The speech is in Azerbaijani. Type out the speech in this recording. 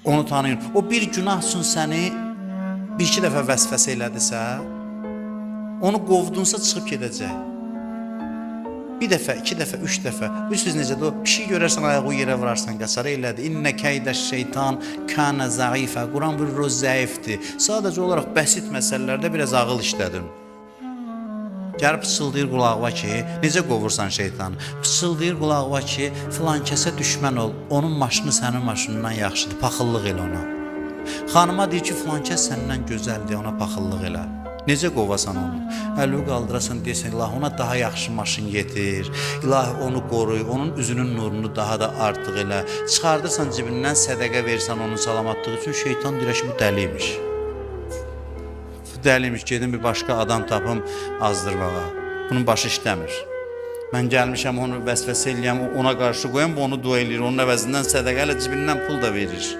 Onu tanıyın. O bir günah üçün səni bir-iki dəfə vəsvəsə elədisə, onu qovdunsa çıxıb gedəcək. Bir dəfə, iki dəfə, üç dəfə. Bilirsiniz necədir o? Bir şey görərsən ayağı yerə vurarsan, qaçar elədi. İnnə keydə şeytan kana zəifə. Quran buyurur o zəifdir. Sadəcə olaraq bəsit məsələlərdə biraz ağıl işlədin. Gəlib pıçıldayır qulağıma ki, necə qovursan şeytanı? Pıçıldayır qulağıma ki, filan kəsə düşmən ol. Onun maşını sənin maşınından yaxşıdır. Paxıllıq elə ona. Xanıma deyir ki, filan kəs səndən gözəldir, ona paxıllıq elə. Necə qovasan onu? Əlvi qaldırasan, deyəsən, ilahi ona daha yaxşı maşın getir, ilahi onu qoruy, onun üzünün nurunu daha da artıq elə. Çıxardırsan cibindən sədəqə verirsən onun salamatlığı üçün, şeytan deyir ki, bu dəliymiş. Bu dəliymiş, gedim bir başqa adam tapım azdırmağa. Bunun başı işləmir. Mən gəlmişəm onu vəsvəsə eləyəm, ona qarşı qoyam, onu dua eləyir, onun əvəzindən sədəqə ilə cibindən pul da verir.